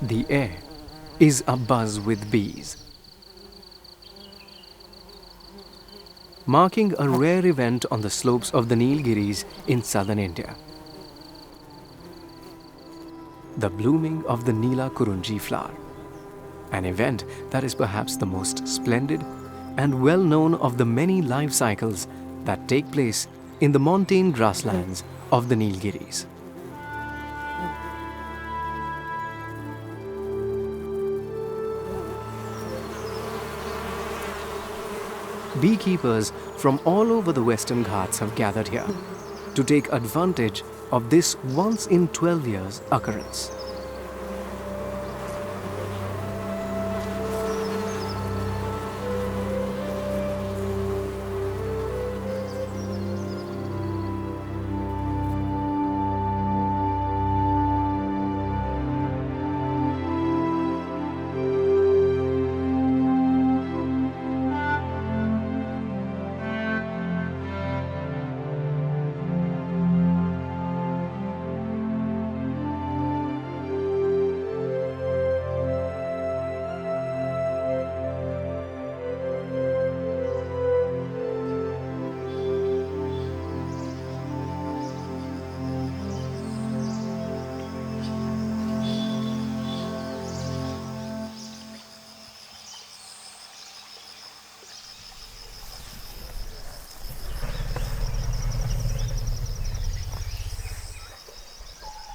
the air is abuzz with bees, marking a rare event on the slopes of the Nilgiris in southern India. The blooming of the Nila Kurunji flower, an event that is perhaps the most splendid and well known of the many life cycles that take place in the montane grasslands of the Nilgiris. Beekeepers from all over the Western Ghats have gathered here to take advantage of this once in 12 years occurrence.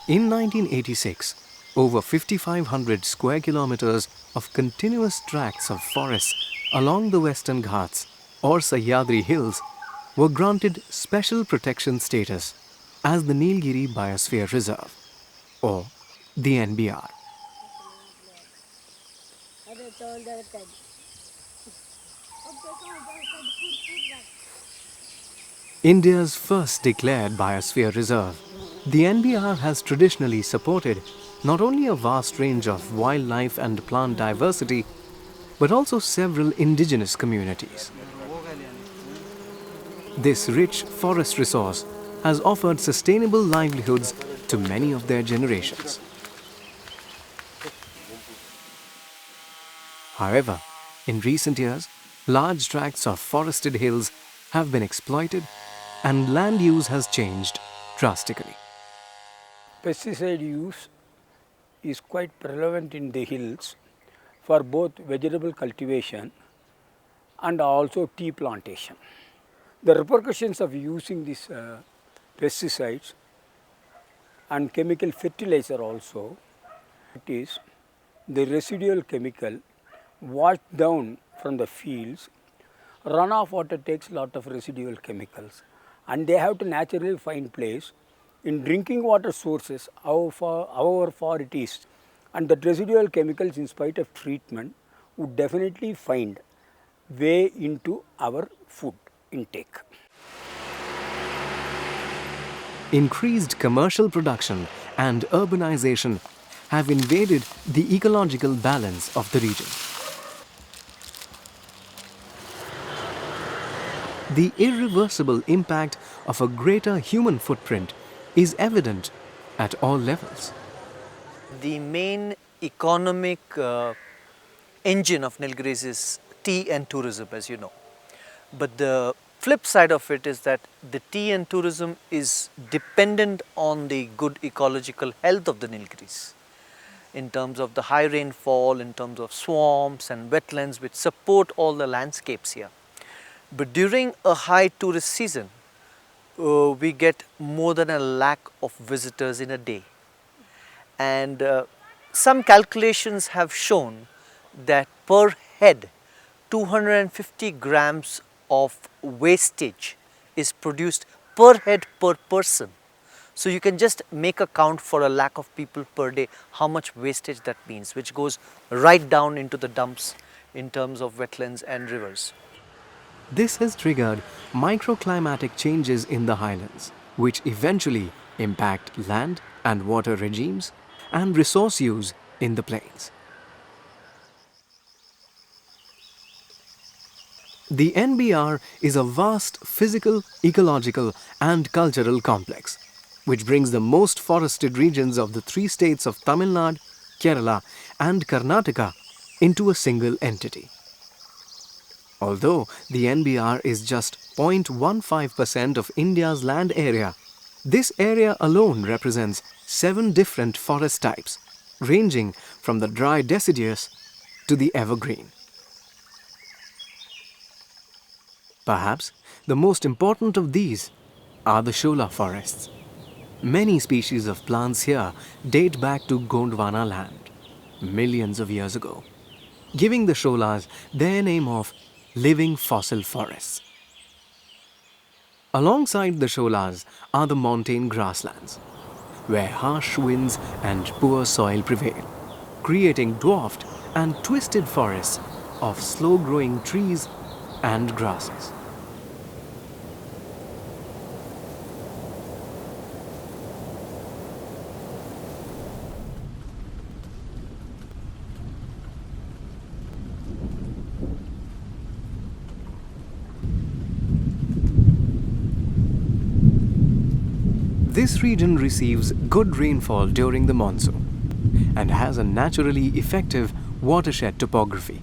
In 1986, over 5,500 square kilometers of continuous tracts of forests along the Western Ghats or Sahyadri Hills were granted special protection status as the Nilgiris Biosphere Reserve, or the NBR. India's first declared biosphere reserve, the NBR has traditionally supported not only a vast range of wildlife and plant diversity, but also several indigenous communities. This rich forest resource has offered sustainable livelihoods to many of their generations. However, in recent years, large tracts of forested hills have been exploited and land use has changed drastically. Pesticide use is quite prevalent in the hills for both vegetable cultivation and also tea plantation. The repercussions of using these pesticides and chemical fertilizer also, it is the residual chemical washed down from the fields. Runoff water takes a lot of residual chemicals and they have to naturally find place in drinking water sources, however far it is, and the residual chemicals in spite of treatment would definitely find way into our food intake. Increased commercial production and urbanization have invaded the ecological balance of the region. The irreversible impact of a greater human footprint is evident at all levels. The main economic engine of Nilgiris is tea and tourism, as you know. But the flip side of it is that the tea and tourism is dependent on the good ecological health of the Nilgiris in terms of the high rainfall, in terms of swamps and wetlands which support all the landscapes here. But during a high tourist season, we get more than 1 lakh of visitors in a day. And some calculations have shown that per head 250 grams of wastage is produced per head per person. So you can just make a count for 1 lakh of people per day how much wastage that means, which goes right down into the dumps in terms of wetlands and rivers. This has triggered microclimatic changes in the highlands, which eventually impact land and water regimes and resource use in the plains. The NBR is a vast physical, ecological and cultural complex, which brings the most forested regions of the 3 states of Tamil Nadu, Kerala, and Karnataka into a single entity. Although the NBR is just 0.15% of India's land area, this area alone represents 7 different forest types, ranging from the dry deciduous to the evergreen. Perhaps the most important of these are the Shola forests. Many species of plants here date back to Gondwana land, millions of years ago, giving the Sholas their name of living fossil forests. Alongside the Sholas are the montane grasslands, where harsh winds and poor soil prevail, creating dwarfed and twisted forests of slow-growing trees and grasses. This region receives good rainfall during the monsoon and has a naturally effective watershed topography.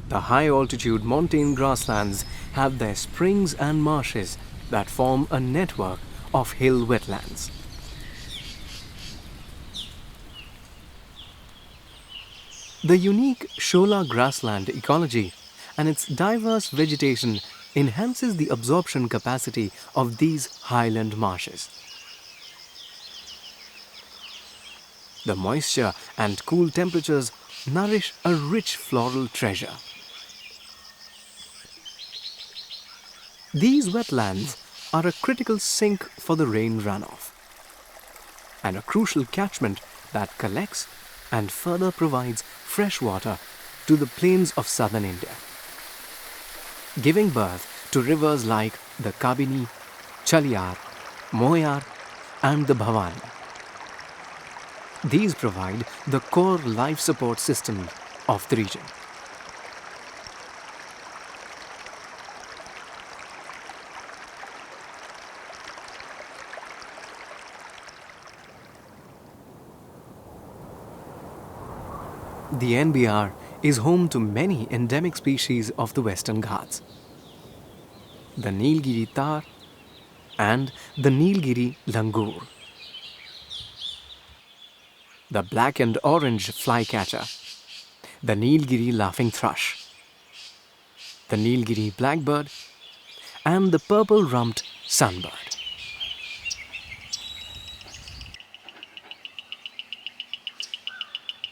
The high-altitude montane grasslands have their springs and marshes that form a network of hill wetlands. The unique Shola grassland ecology and its diverse vegetation enhances the absorption capacity of these highland marshes. The moisture and cool temperatures nourish a rich floral treasure. These wetlands are a critical sink for the rain runoff and a crucial catchment that collects and further provides fresh water to the plains of southern India, giving birth to rivers like the Kabini, Chaliyar, Moyar and the Bhavani. These provide the core life support system of the region. The NBR is home to many endemic species of the Western Ghats. The Nilgiri Tar and the Nilgiri Langur, the black and orange flycatcher, the Nilgiri laughing thrush, the Nilgiri blackbird, and the purple-rumped sunbird.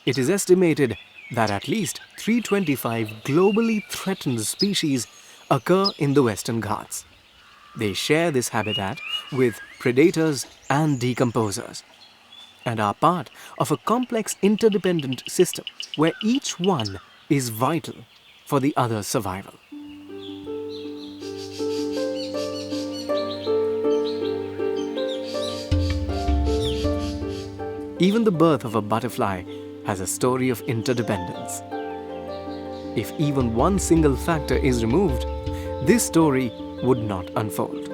It is estimated that at least 325 globally threatened species occur in the Western Ghats. They share this habitat with predators and decomposers and are part of a complex interdependent system where each one is vital for the other's survival. Even the birth of a butterfly has a story of interdependence. If even one single factor is removed, this story would not unfold.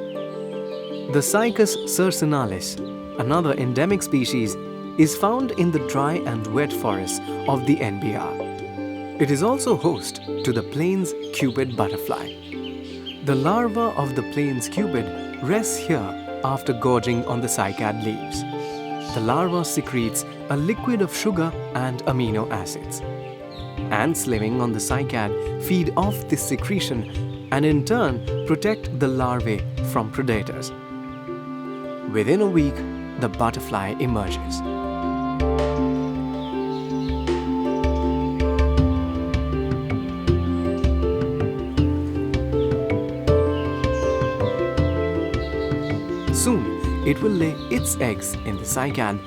The Cycas cercinalis, another endemic species, is found in the dry and wet forests of the NBR. It is also host to the plains cupid butterfly. The larva of the plains cupid rests here after gorging on the cycad leaves. The larva secretes a liquid of sugar and amino acids. Ants living on the cycad feed off this secretion and in turn protect the larvae from predators. Within a week, the butterfly emerges. Soon, it will lay its eggs in the cycad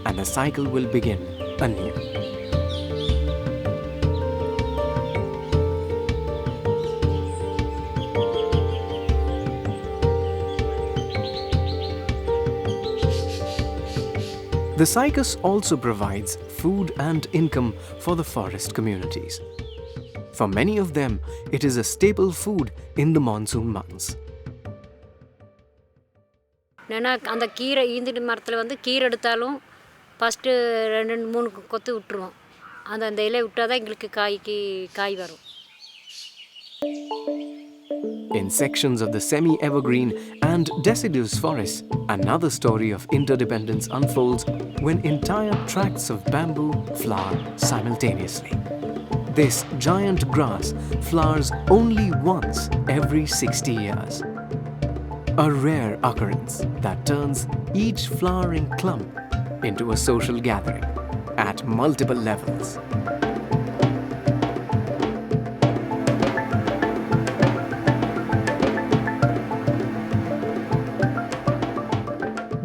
and the cycle will begin anew. The cycas also provides food and income for the forest communities. For many of them, it is a staple food in the monsoon months. ஏன்னா அந்த கீரை ஈந்திட்டு மரத்தில் வந்து கீரை எடுத்தாலும் first 2 3 கொத்து விட்டுருவோம். அந்த இலை விட்டால் தான் எங்களுக்கு காய் வரும். In sections of the semi-evergreen and deciduous forests, another story of interdependence unfolds when entire tracts of bamboo flower simultaneously. This giant grass flowers only once every 60 years. A rare occurrence that turns each flowering clump into a social gathering at multiple levels.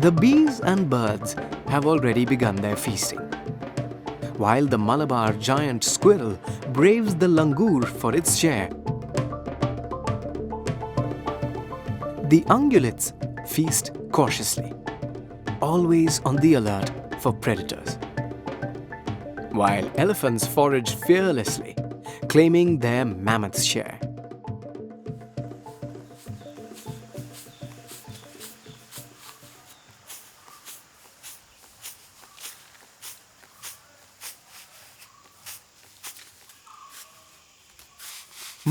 The bees and birds have already begun their feasting, while the Malabar giant squirrel braves the langur for its share. The ungulates feast cautiously, always on the alert for predators, while elephants forage fearlessly, claiming their mammoth's share.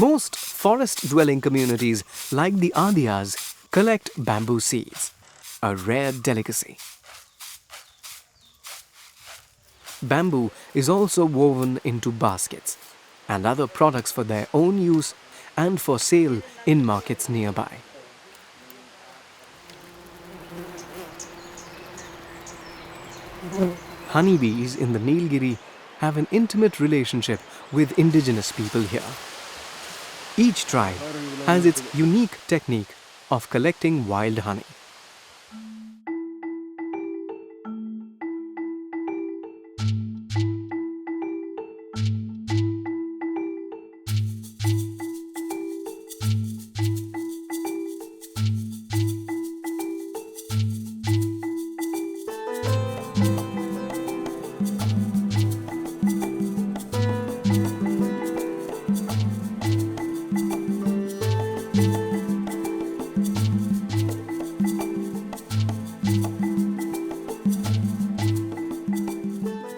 Most forest-dwelling communities, like the Adiyas, collect bamboo seeds, a rare delicacy. Bamboo is also woven into baskets and other products for their own use and for sale in markets nearby. Honeybees in the Nilgiri have an intimate relationship with indigenous people here. Each tribe has its unique technique of collecting wild honey.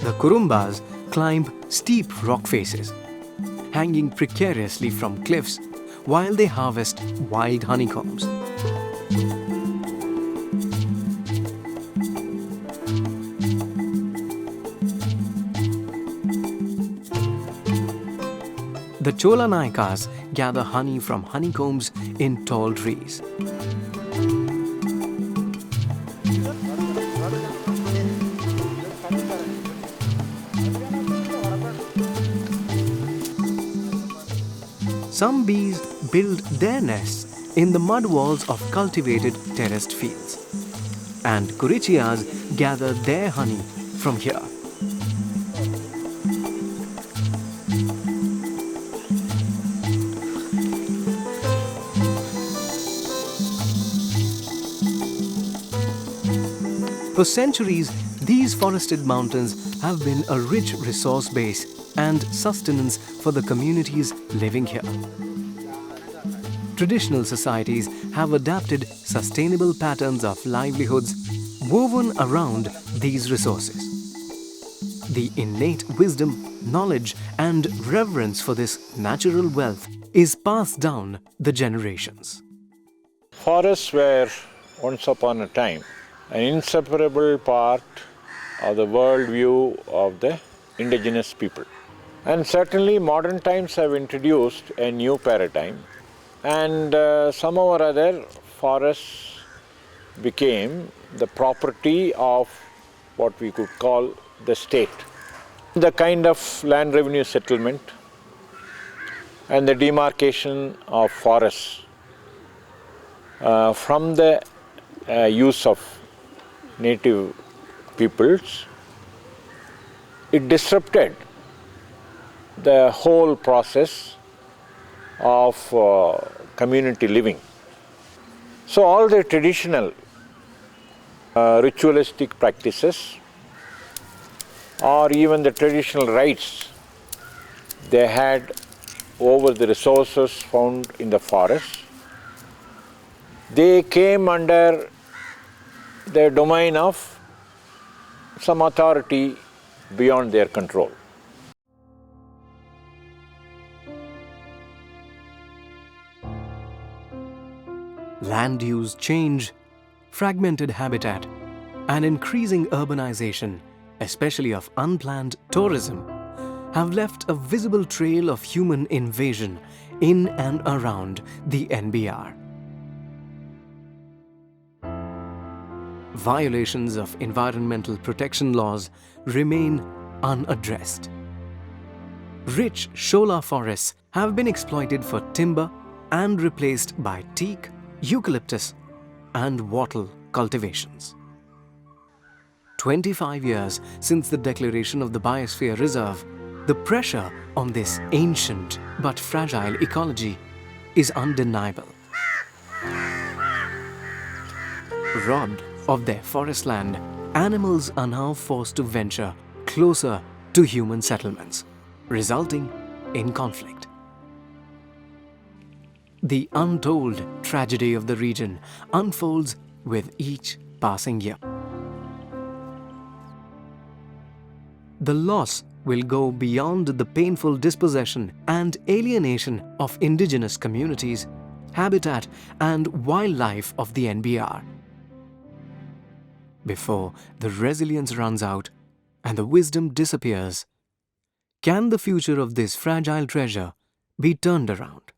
The Kurumbas climb steep rock faces, hanging precariously from cliffs while they harvest wild honeycombs. The Chola Naikas gather honey from honeycombs in tall trees. Some bees build their nests in the mud walls of cultivated terraced fields, and Kurichias gather their honey from here. For centuries, these forested mountains have been a rich resource base and sustenance for the communities living here. Traditional societies have adapted sustainable patterns of livelihoods woven around these resources. The innate wisdom, knowledge, and reverence for this natural wealth is passed down the generations. Forests were once upon a time an inseparable part of the worldview of the indigenous people. And certainly modern times have introduced a new paradigm, and somehow or other forests became the property of what we could call the state. The kind of land revenue settlement and the demarcation of forests from the use of native peoples, it disrupted the whole process of community living. So all the traditional ritualistic practices or even the traditional rights they had over the resources found in the forest, they came under the domain of some authority beyond their control. Land use change, fragmented habitat, and increasing urbanization, especially of unplanned tourism, have left a visible trail of human invasion in and around the NBR. Violations of environmental protection laws remain unaddressed. Rich shola forests have been exploited for timber and replaced by teak, eucalyptus, and wattle cultivations. 25 years since the declaration of the Biosphere Reserve, the pressure on this ancient but fragile ecology is undeniable. Robbed of their forest land, animals are now forced to venture closer to human settlements, resulting in conflict. The untold tragedy of the region unfolds with each passing year. The loss will go beyond the painful dispossession and alienation of indigenous communities, habitat, and wildlife of the NBR. Before the resilience runs out and the wisdom disappears, can the future of this fragile treasure be turned around?